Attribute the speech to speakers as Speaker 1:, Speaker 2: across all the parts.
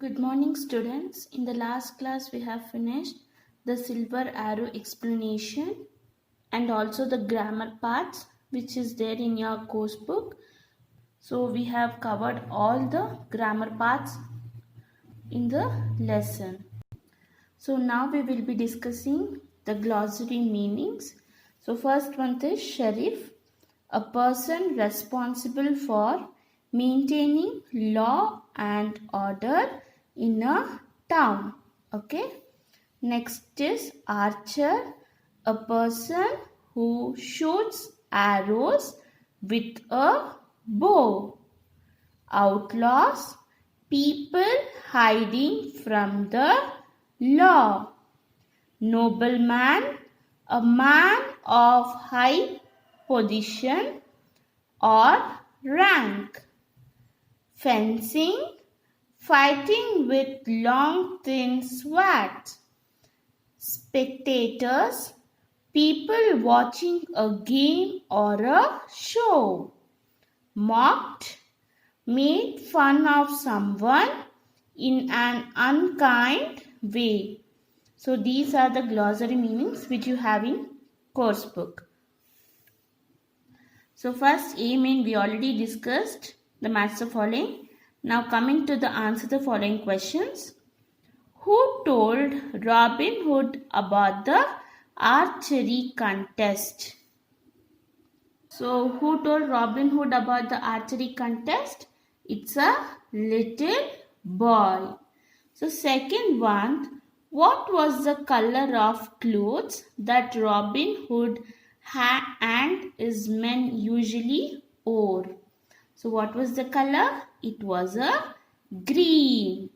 Speaker 1: Good morning, students. In the last class, we have finished the silver arrow explanation and also the grammar parts which is there in your course book. So, we have covered all the grammar parts in the lesson. So, now we will be discussing the glossary meanings. So, first one is sheriff, a person responsible for maintaining law and order in a town. Okay. Next is archer, a person who shoots arrows with a bow. Outlaws, people hiding from the law. Nobleman, a man of high position or rank. Fencing, fighting with long thin swords. Spectators, people watching a game or a show. Mocked, made fun of someone in an unkind way. So these are the glossary meanings which you have in course book. So first A main we already discussed the match the following. Now coming to the answer the following questions. Who told Robin Hood about the archery contest? So who told Robin Hood about the archery contest? It's a little boy. So second one, what was the color of clothes that Robin Hood and his men usually wore? So what was the color? It was a green.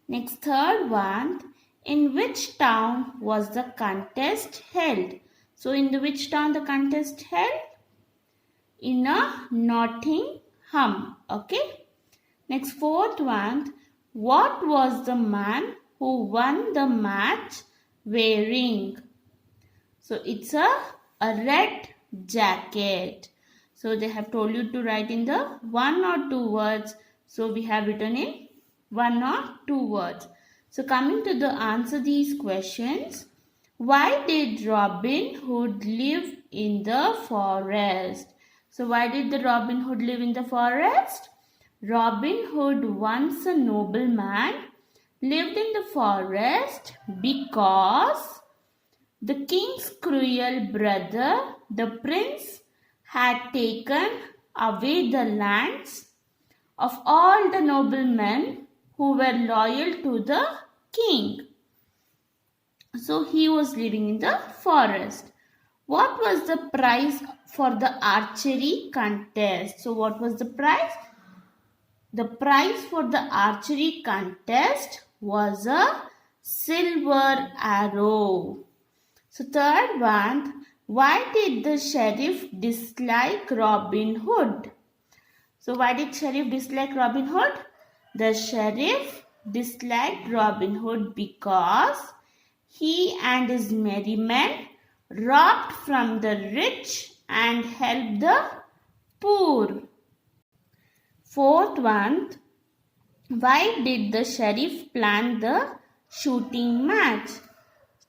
Speaker 1: Next third one, in which town was the contest held? So in which town the contest held? In a Nottingham. Okay. Next fourth one, what was the man who won the match wearing? So it's a red jacket. So they have told you to write in the one or two words. So we have written in one or two words. So coming to the answer these questions. Why did Robin Hood live in the forest? So why did the Robin Hood live in the forest? Robin Hood, once a nobleman, lived in the forest because the king's cruel brother, the prince, had taken away the lands of all the noblemen who were loyal to the king. So he was living in the forest. What was the prize for the archery contest? So what was the prize? The prize for the archery contest was a silver arrow. So third one, why did the sheriff dislike Robin Hood? So why did sheriff dislike Robin Hood? The sheriff disliked Robin Hood because he and his merry men robbed from the rich and helped the poor. Fourth one, why did the sheriff plan the shooting match?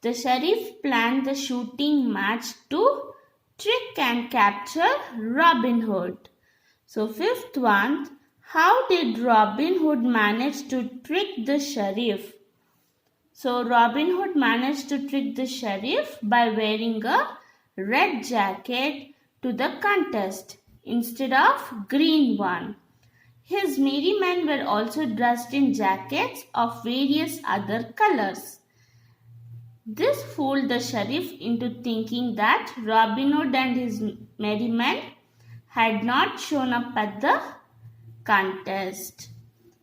Speaker 1: The sheriff planned the shooting match to trick and capture Robin Hood. So fifth one, how did Robin Hood manage to trick the sheriff? So Robin Hood managed to trick the sheriff by wearing a red jacket to the contest instead of green one. His merry men were also dressed in jackets of various other colors. This fooled the sheriff into thinking that Robin Hood and his merry men had not shown up at the contest.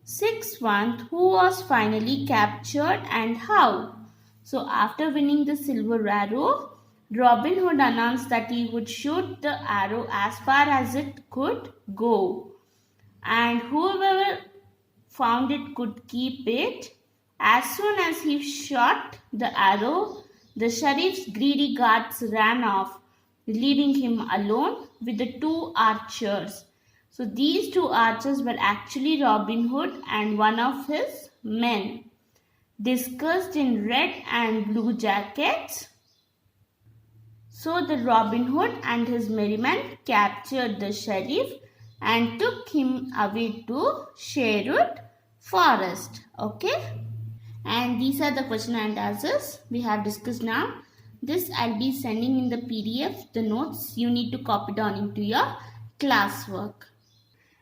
Speaker 1: Sixth one, who was finally captured and how? So after winning the silver arrow, Robin Hood announced that he would shoot the arrow as far as it could go. And whoever found it could keep it. As soon as he shot the arrow, the sheriff's greedy guards ran off, leaving him alone with the two archers. So these two archers were actually Robin Hood and one of his men discussed in red and blue jackets. So the Robin Hood and his merry men captured the sheriff and took him away to Sherwood Forest. Okay? And these are the question and answers we have discussed now. This I'll be sending in the PDF, the notes you need to copy down into your classwork.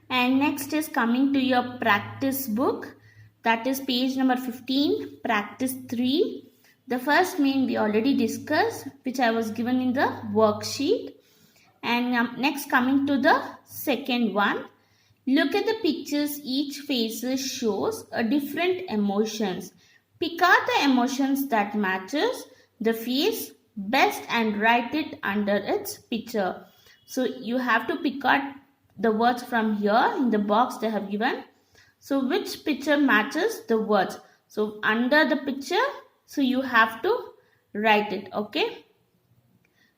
Speaker 1: And next is coming to your practice book. That is page number 15, practice 3. The first main we already discussed, which I was given in the worksheet. And next coming to the second one. Look at the pictures. Each face shows a different emotions. Pick out the emotions that matches the face best and write it under its picture. So you have to pick out the words from here in the box they have given. So which picture matches the words? So under the picture, so you have to write it. Okay.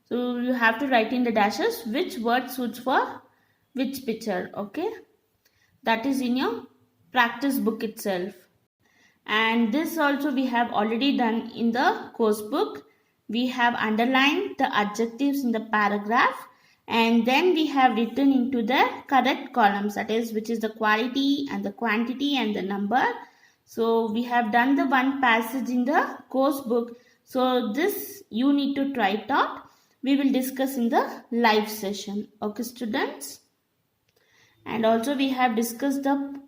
Speaker 1: So you have to write in the dashes which word suits for which picture. Okay. That is in your practice book itself. And this also we have already done in the course book. We have underlined the adjectives in the paragraph, and then we have written into the correct columns, that is which is the quality and the quantity and the number. So we have done the one passage in the course book. So this you need to try it out. We will discuss in the live session. Okay, students? And also we have discussed the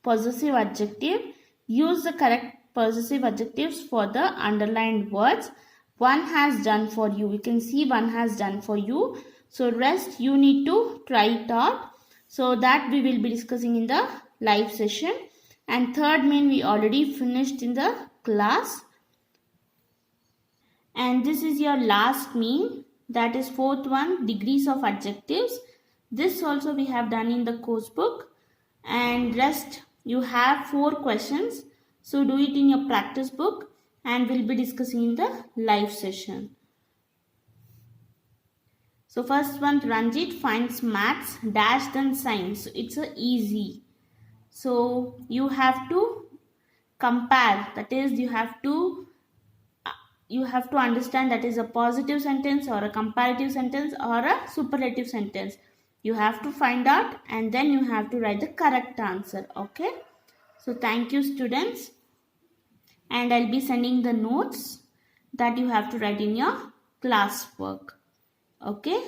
Speaker 1: possessive adjective. Use the correct possessive adjectives for the underlined words. One has done for you. We can see one has done for you. So rest you need to try it out. So that we will be discussing in the live session. And third main we already finished in the class. And this is your last main. That is fourth one, degrees of adjectives. This also we have done in the course book. And rest you have 4 questions. So do it in your practice book and we'll be discussing in the live session. So first one, Ranjit finds maths dash than science. So it's a easy. So you have to compare. That is you have to understand that is a positive sentence or a comparative sentence or a superlative sentence. You have to find out and then you have to write the correct answer. Okay. So thank you students. And I'll be sending the notes that you have to write in your classwork. Okay.